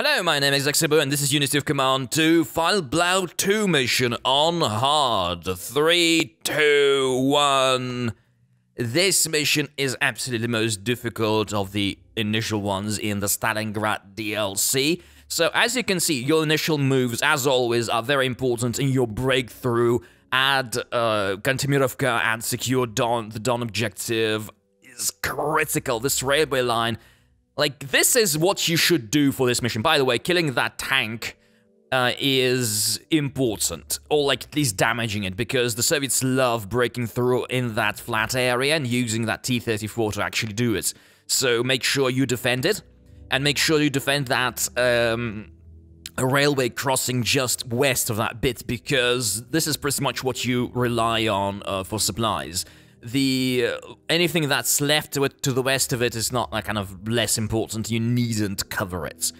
Hello, my name is Exibo, and this is Unity of Command 2, Final Blau 2 mission on hard. 3, 2, 1. This mission is absolutely the most difficult of the initial ones in the Stalingrad DLC. So, as you can see, your initial moves, as always, are very important in your breakthrough. Add Kantemirovka and secure the Don objective is critical. This railway line, like, this is what you should do for this mission. By the way, killing that tank is important, or like at least damaging it, because the Soviets love breaking through in that flat area and using that T-34 to actually do it. So make sure you defend it, and make sure you defend that railway crossing just west of that bit, because this is pretty much what you rely on for supplies. Anything that's left to the west of it is not like kind of less important. You needn't cover it.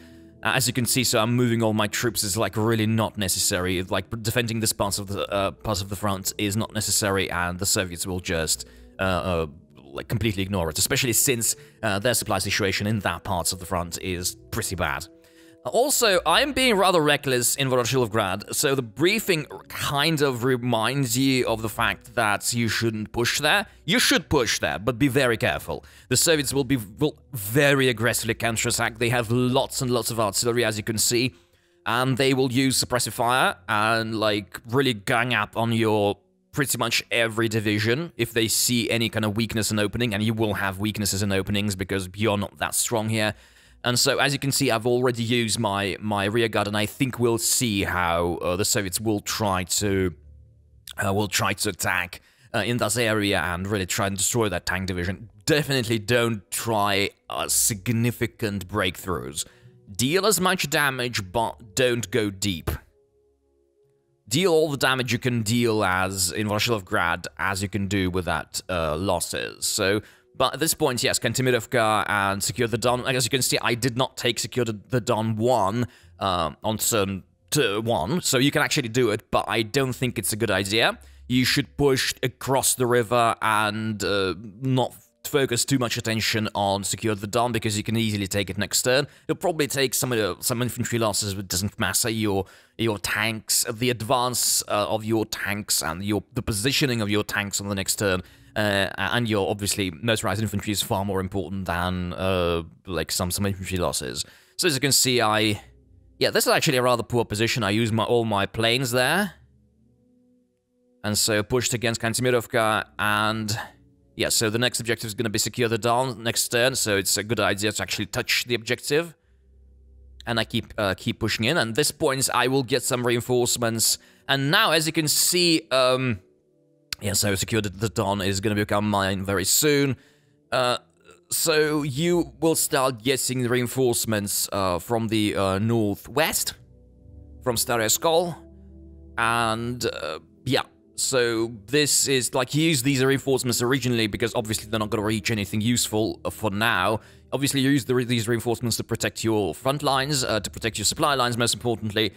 As you can see, so I'm moving all my troops is like really not necessary. Like defending this part of the front is not necessary, and the Soviets will just like completely ignore it. Especially since their supply situation in that part of the front is pretty bad. Also, I'm being rather reckless in Stalingrad, so the briefing kind of reminds you of the fact that you shouldn't push there. You should push there, but be very careful. The Soviets will very aggressively counterattack. They have lots and lots of artillery, as you can see, and they will use suppressive fire and, like, really gang up on your pretty much every division if they see any kind of weakness in opening, and you will have weaknesses in openings because you're not that strong here. And so, as you can see, I've already used my rear guard, and I think we'll see how the Soviets will try to attack in that area and really try and destroy that tank division. Definitely don't try significant breakthroughs. Deal as much damage, but don't go deep. Deal all the damage you can deal as in Stalingrad as you can do without losses. So. But at this point, yes, Kantemirovka and secure the Don. As you can see, I did not take secure the Don 1 on turn 1, so you can actually do it, but I don't think it's a good idea. You should push across the river and not focus too much attention on secure the Don, because you can easily take it next turn. You'll probably take some infantry losses, but it doesn't matter. Your tanks, the advance of your tanks, and the positioning of your tanks on the next turn. And your, obviously, motorized infantry is far more important than, like, some infantry losses. So as you can see, yeah, this is actually a rather poor position. I used all my planes there. And so pushed against Kantemirovka, and yeah, so the next objective is going to be secure the Don next turn, so it's a good idea to actually touch the objective. And I keep pushing in, and at this point I will get some reinforcements. And now, as you can see, yeah, so secured the Don is going to become mine very soon. So you will start getting the reinforcements from the northwest, from Stalingrad, and yeah. So this is, like, you use these reinforcements originally because obviously they're not going to reach anything useful for now. Obviously you use these reinforcements to protect your front lines, to protect your supply lines, most importantly.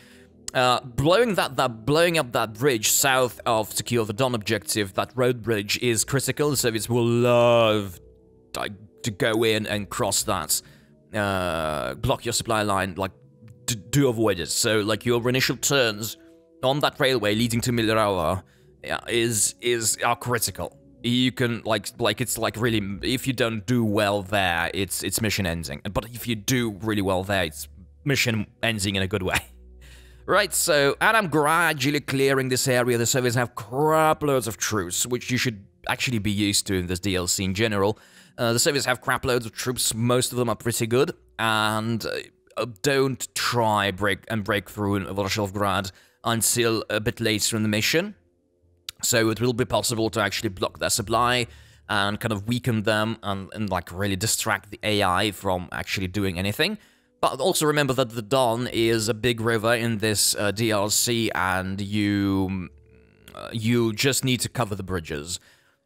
Blowing up that bridge south of secure the Don objective, that road bridge, is critical. The Soviets will love to go in and cross that, block your supply line, like, do avoid it. So, like, your initial turns on that railway leading to Milirova are critical. You can, like it's like really, if you don't do well there, it's mission ending. But if you do really well there, it's mission ending in a good way. Right, so, and I'm gradually clearing this area. The Soviets have crap loads of troops, which you should actually be used to in this DLC in general. The Soviets have crap loads of troops. Most of them are pretty good, and don't try break through in Stalingrad until a bit later in the mission. So it will be possible to actually block their supply and kind of weaken them and like really distract the AI from actually doing anything. But also remember that the Don is a big river in this DLC, and you just need to cover the bridges.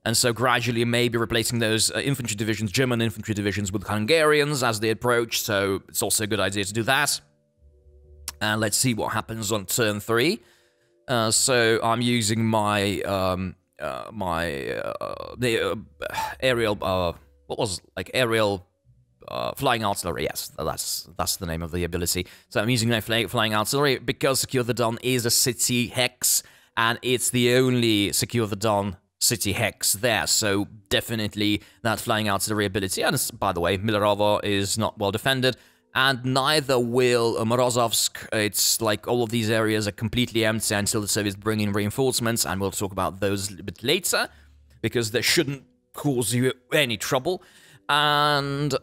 And so gradually maybe replacing those infantry divisions, German infantry divisions, with Hungarians as they approach, so it's also a good idea to do that. And let's see what happens on turn 3. So I'm using my aerial, aerial flying artillery. Yes, that's the name of the ability. So I'm using my flying artillery because Secure the Don is a city hex, and it's the only Secure the Don city hex there. So definitely that flying artillery ability. And by the way, Milerovo is not well defended, and neither will Morozovsk. It's like all of these areas are completely empty until the Soviets bring in reinforcements, and we'll talk about those a bit later, because they shouldn't cause you any trouble. And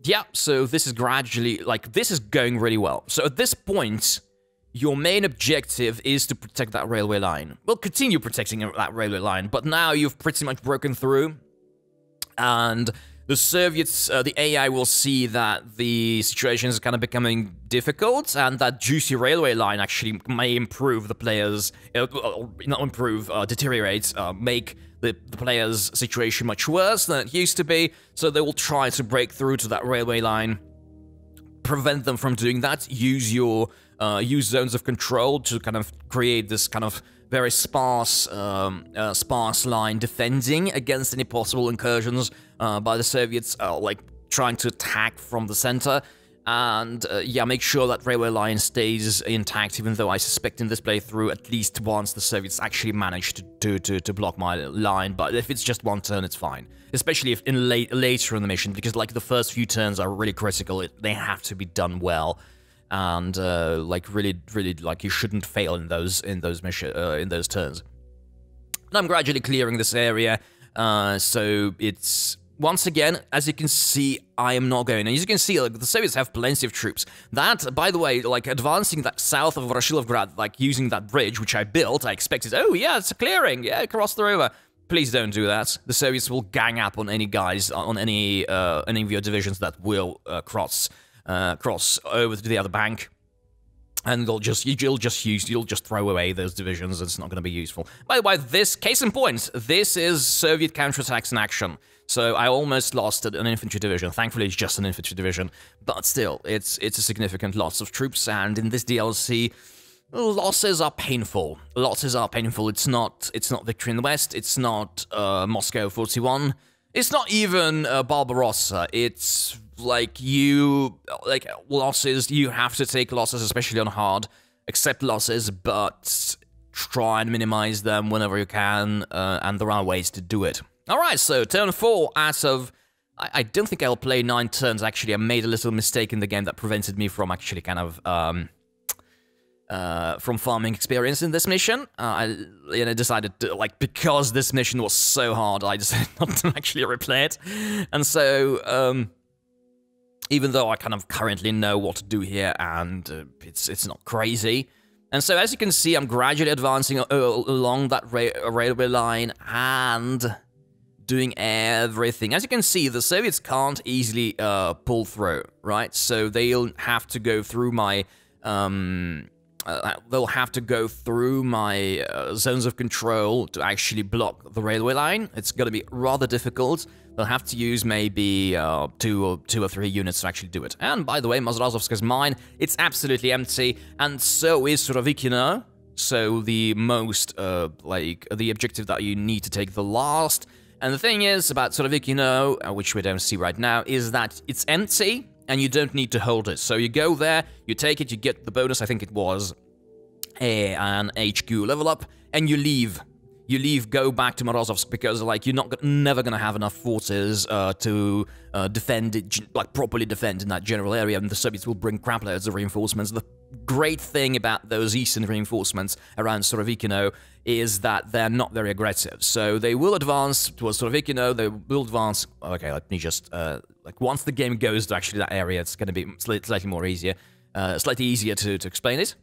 yeah, so this is gradually, like, this is going really well. So at this point, your main objective is to protect that railway line. Well, continue protecting that railway line, but now you've pretty much broken through, and the Soviets, the AI will see that the situation is kind of becoming difficult, and that juicy railway line actually may improve the players, not improve, deteriorate, make the players' situation much worse than it used to be, so they will try to break through to that railway line, prevent them from doing that, use zones of control to kind of create this kind of very sparse line defending against any possible incursions by the Soviets, like trying to attack from the center. And yeah, make sure that railway line stays intact, even though I suspect in this playthrough at least once the Soviets actually managed to block my line. But if it's just one turn, it's fine. Especially if later in the mission, because like the first few turns are really critical. They have to be done well. And like really, like you shouldn't fail in those turns. And I'm gradually clearing this area, so it's once again, as you can see, I am not going. And as you can see, like, the Soviets have plenty of troops. That, by the way, like advancing that south of Voroshilovgrad, like using that bridge which I built, I expected, oh yeah, it's a clearing, yeah, cross the river. Please don't do that. The Soviets will gang up on any guys, on any of your divisions that will cross over to the other bank, and you'll just throw away those divisions. It's not going to be useful. By the way, this case in point, this is Soviet counterattacks in action. So I almost lost an infantry division. Thankfully, it's just an infantry division, but still, it's a significant loss of troops. And in this DLC, losses are painful. Losses are painful. It's not Victory in the West. It's not Moscow 41. It's not even Barbarossa. It's like losses. You have to take losses, especially on hard. Accept losses, but try and minimize them whenever you can, and there are ways to do it. Alright, so turn 4 out of... I don't think I'll play 9 turns, actually. I made a little mistake in the game that prevented me from actually kind of... from farming experience in this mission. I decided to, like, because this mission was so hard, I decided not to actually replay it. And so, even though I kind of currently know what to do here, and it's not crazy. And so, as you can see, I'm gradually advancing along that railway line and doing everything. As you can see, the Soviets can't easily pull through, right? So they'll have to go through my... they'll have to go through my zones of control to actually block the railway line. It's going to be rather difficult. They'll have to use maybe two or three units to actually do it. And by the way, Mozharovska's mine, it's absolutely empty, and so is Surovikino. So the most, the objective that you need to take the last. And the thing is about Surovikino, which we don't see right now, is that it's empty, and you don't need to hold it. So you go there, you take it, you get the bonus, I think it was an HQ level up, and you leave. You leave, go back to Morozovsk, because, like, you're never gonna have enough forces to defend it, like, properly defend in that general area, and the Soviets will bring crap loads of reinforcements. The great thing about those eastern reinforcements around Surovikino is that they're not very aggressive. So they will advance towards Surovikino, they will advance... Okay, let me just... like, once the game goes to actually that area, it's gonna be slightly easier to explain it.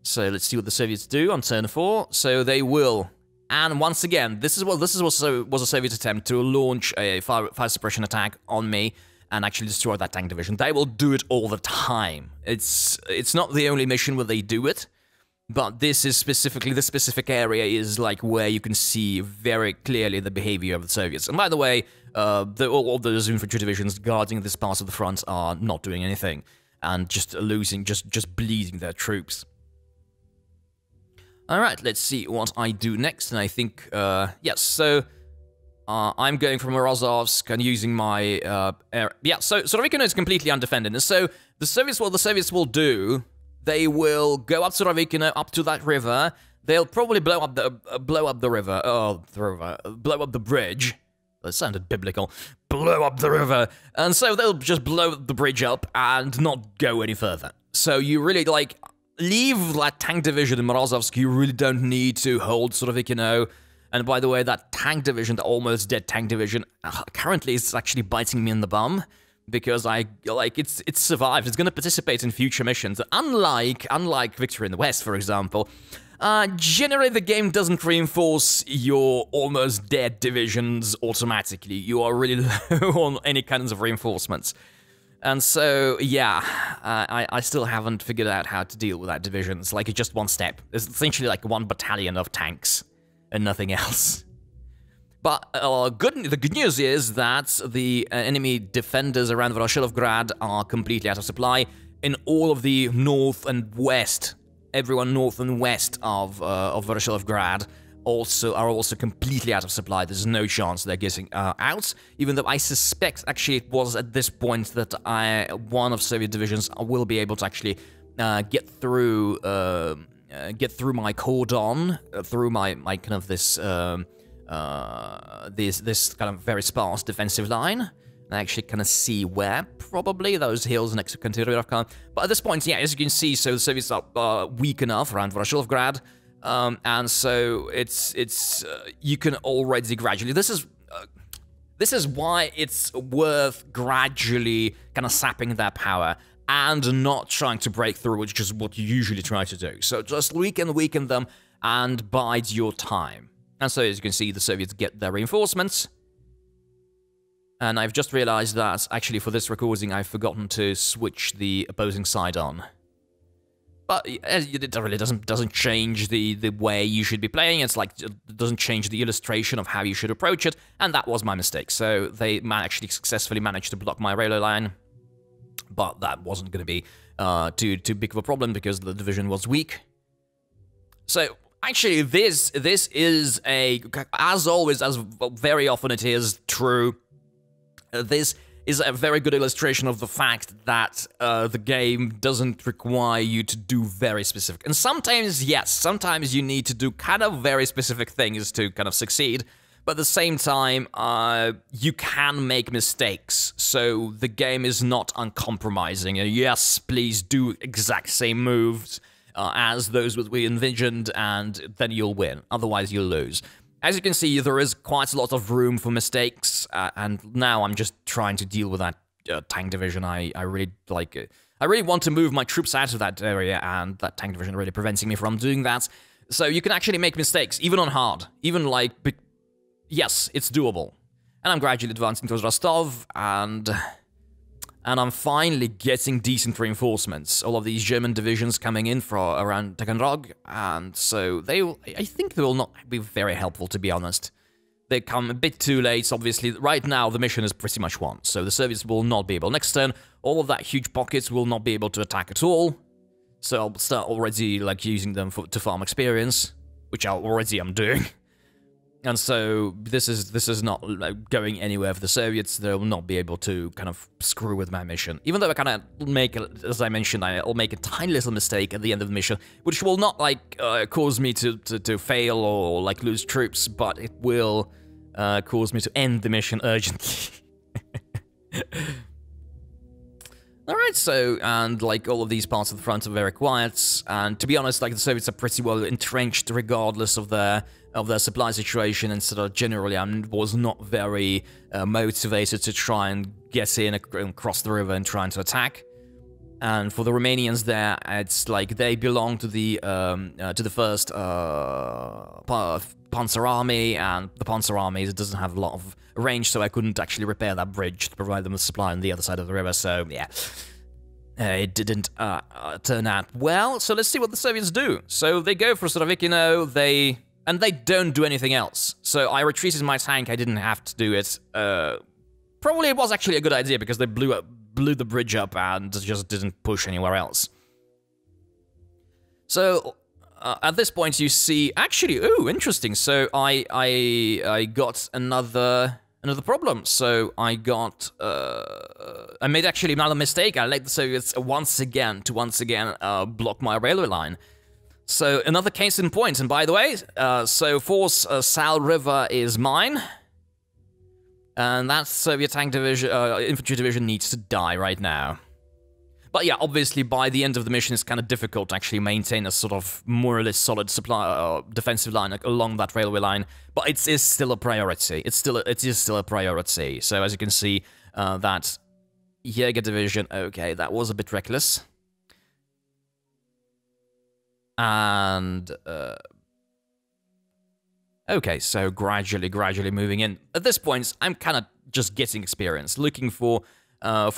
So let's see what the Soviets do on turn 4. So they will... And once again, this was a Soviet attempt to launch a fire suppression attack on me and actually destroy that tank division. They will do it all the time. It's not the only mission where they do it, but this specific area is like where you can see very clearly the behavior of the Soviets. And by the way, all those infantry divisions guarding this part of the front are not doing anything and just losing, just bleeding their troops. Alright, let's see what I do next, and I think, yes, so I'm going from Morozovsk and using my air. Yeah, so Surovikino is completely undefended. And so the Soviets will do, they will go up Surovikino, up to that river. They'll probably blow up the river. Blow up the bridge. That sounded biblical. Blow up the river. And so they'll just blow the bridge up and not go any further. So you really, like, leave that tank division in Morozovsk. You really don't need to hold Surovikino. And by the way, that tank division, the almost dead tank division, currently is actually biting me in the bum. Because it's survived. It's going to participate in future missions. Unlike Victory in the West, for example. Generally, the game doesn't reinforce your almost dead divisions automatically. You are really low on any kinds of reinforcements. And so, yeah, I still haven't figured out how to deal with that division. It's like just one step. It's essentially like one battalion of tanks and nothing else. But the good news is that the enemy defenders around Voroshilovgrad are completely out of supply. In all of the north and west, everyone north and west of Voroshilovgrad are also completely out of supply. There's no chance they're getting out, even though I suspect actually it was at this point that one of Soviet divisions will be able to actually get through my cordon, through my kind of this kind of very sparse defensive line. I actually kind of see where, probably, those hills next to Kantirovka. But at this point, yeah, as you can see, so the Soviets are weak enough around Voroshilovgrad, and so you can already gradually, this is why it's worth gradually kind of sapping their power and not trying to break through, which is what you usually try to do. So just weaken them and bide your time. And so, as you can see, the Soviets get their reinforcements. And I've just realized that, actually, for this recording, I've forgotten to switch the opposing side on. But it really doesn't change the way you should be playing. It's like, it doesn't change the illustration of how you should approach it. And that was my mistake. So they actually successfully managed to block my railway line. But that wasn't going to be too big of a problem because the division was weak. So actually, this is as always, as very often it is true, this is a very good illustration of the fact that the game doesn't require you to do very specific. And sometimes, yes, sometimes you need to do kind of very specific things to kind of succeed, but at the same time, you can make mistakes, so the game is not uncompromising. Yes, please do exact same moves as those that we envisioned, and then you'll win. Otherwise, you'll lose. As you can see, there is quite a lot of room for mistakes, and now I'm just trying to deal with that tank division. I really like it. I really want to move my troops out of that area, and that tank division really preventing me from doing that. So you can actually make mistakes, even on hard. Even like, yes, it's doable. And I'm gradually advancing towards Rostov, and I'm finally getting decent reinforcements. All of these German divisions coming in from around Taganrog, and so I think they will not be very helpful, to be honest. They come a bit too late, obviously. Right now, the mission is pretty much won, so the Soviets will not be able. Next turn, all of that huge pockets will not be able to attack at all, so I'll start already, like, using them to farm experience, which I'm doing. And so this is not going anywhere for the Soviets. They'll not be able to kind of screw with my mission. Even though I kind of make, as I mentioned, I'll make a tiny little mistake at the end of the mission, which will not like cause me to fail or like lose troops, but it will cause me to end the mission urgently. Alright, so, and like all of these parts of the front are very quiet, and to be honest, like the Soviets are pretty well entrenched regardless of their supply situation, and sort of generally I was not very motivated to try and get in across the river and trying to attack. And for the Romanians there, it's like they belong to the first Panzer Army, and the Panzer Army doesn't have a lot of range, so I couldn't actually repair that bridge to provide them with supply on the other side of the river, so yeah. It didn't turn out well, so let's see what the Soviets do. So they go for Surovikino, and they don't do anything else. So I retreated my tank, I didn't have to do it. Probably it was actually a good idea, because they blew the bridge up and just didn't push anywhere else. So at this point you see, actually, ooh, interesting. So I got another problem. So I made actually another mistake. I let the Soviets once again block my railway line. So another case in point. And by the way, so Force Sal River is mine. And that Soviet tank division, infantry division needs to die right now. But yeah, obviously by the end of the mission, it's kind of difficult to actually maintain a sort of more or less solid supply defensive line along that railway line. But it is still a priority. It is still a priority. So as you can see, that Jäger division, okay, that was a bit reckless. And okay, so gradually moving in. At this point, I'm kind of just getting experience, looking for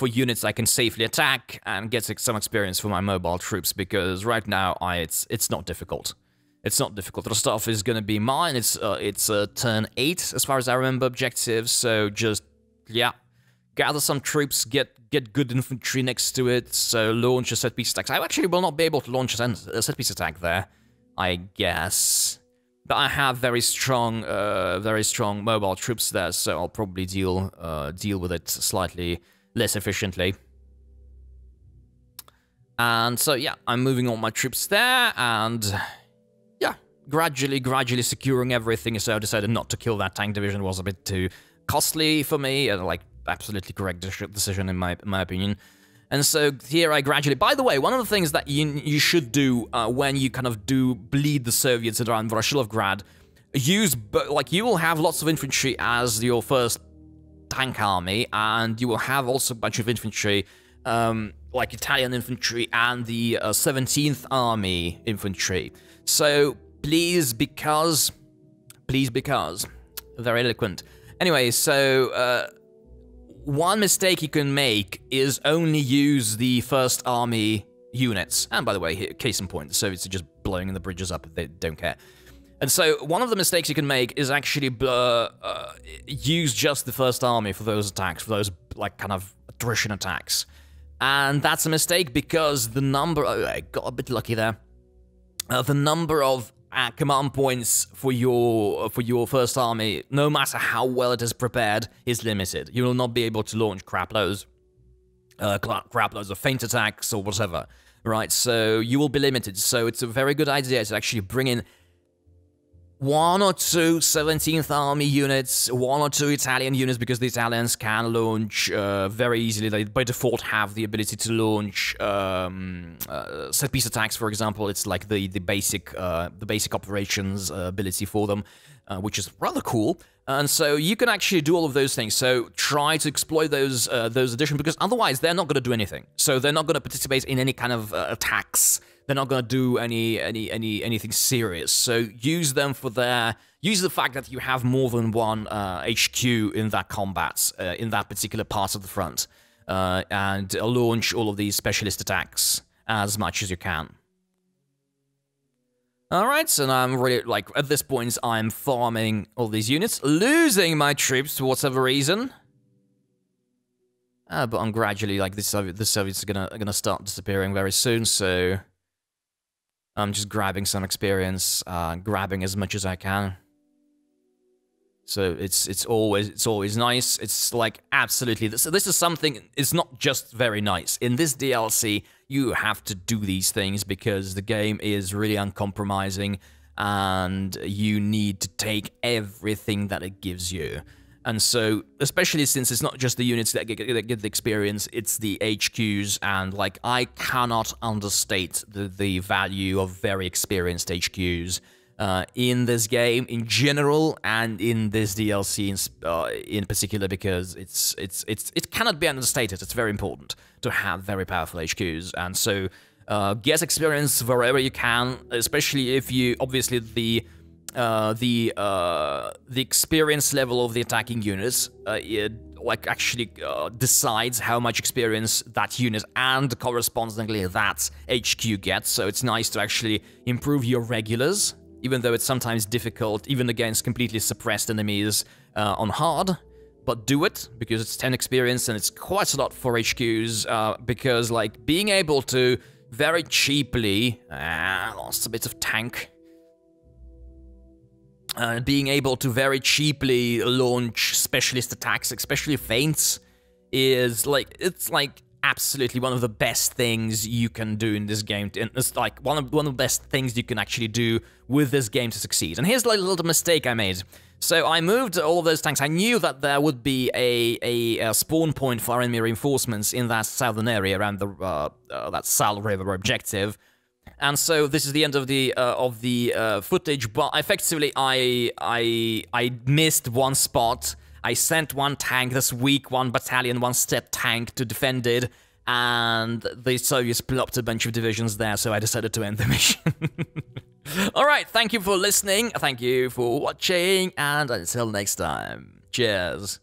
units I can safely attack and get some experience for my mobile troops, because right now it's not difficult. It's not difficult. Rostov is gonna be mine. It's turn 8 as far as I remember objectives. So just yeah, gather some troops, get good infantry next to it. So launch a set piece attack. I actually will not be able to launch a set piece attack there, I guess. But I have very strong mobile troops there, so I'll probably deal with it slightly less efficiently. And so yeah, I'm moving all my troops there, and yeah, gradually securing everything. So I decided not to kill that tank division. It was a bit too costly for me, and like absolutely correct decision in my opinion. And so here I gradually... By the way, one of the things that you should do when you kind of do bleed the Soviets around Voroshilovgrad, you will have lots of infantry as your first tank army, and you will have also a bunch of infantry, like Italian infantry and the 17th Army infantry. So please, because... Very eloquent. Anyway, so... one mistake you can make is only use the First Army units. And by the way, case in point, the Soviets are just blowing the bridges up. They don't care. And so one of the mistakes you can make is actually use just the First Army for those attacks, for those like kind of attrition attacks. And that's a mistake because the number... Oh, I got a bit lucky there. The number of command points for your First Army, no matter how well it is prepared, is limited. You will not be able to launch craploads of feint attacks or whatever, right? So you will be limited. So it's a very good idea to actually bring in 1 or 2 17th Army units, 1 or 2 Italian units, because the Italians can launch very easily. They, by default, have the ability to launch set-piece attacks, for example. It's like the basic operations ability for them, which is rather cool. And so you can actually do all of those things. So try to exploit those additions, because otherwise they're not going to do anything. So they're not going to participate in any kind of attacks. They're not going to do anything serious. So use them for use the fact that you have more than one HQ in that combat, in that particular part of the front, and launch all of these specialist attacks as much as you can. Alright, so now I'm really, like, at this point, I'm farming all these units, losing my troops for whatever reason. But I'm gradually, like, the Soviets are gonna start disappearing very soon, so... I'm just grabbing some experience, grabbing as much as I can. So it's always nice. It's like absolutely this is something. It's not just very nice. In this DLC, you have to do these things because the game is really uncompromising, and you need to take everything that it gives you. And so, especially since it's not just the units that get the experience, it's the HQs, and like I cannot understate the value of very experienced HQs in this game in general, and in this DLC in particular, because it cannot be understated. It's very important to have very powerful HQs, and so get experience wherever you can, especially if you obviously the experience level of the attacking units, actually decides how much experience that unit and correspondingly that HQ gets. So it's nice to actually improve your regulars, even though it's sometimes difficult, even against completely suppressed enemies on hard. But do it, because it's 10 experience and it's quite a lot for HQs, because like being able to very cheaply, lost a bit of tank. Being able to very cheaply launch specialist attacks, especially feints, is like, it's like absolutely one of the best things you can do in this game. And it's like one of the best things you can actually do with this game to succeed. And here's like a little mistake I made. So I moved all of those tanks. I knew that there would be a spawn point for enemy reinforcements in that southern area around the that Sal River objective. And so this is the end of the footage, but effectively I missed one spot. I sent one tank this week, one battalion, one step tank to defend it, and the Soviets plopped a bunch of divisions there, so I decided to end the mission. Alright, thank you for listening, thank you for watching, and until next time, cheers.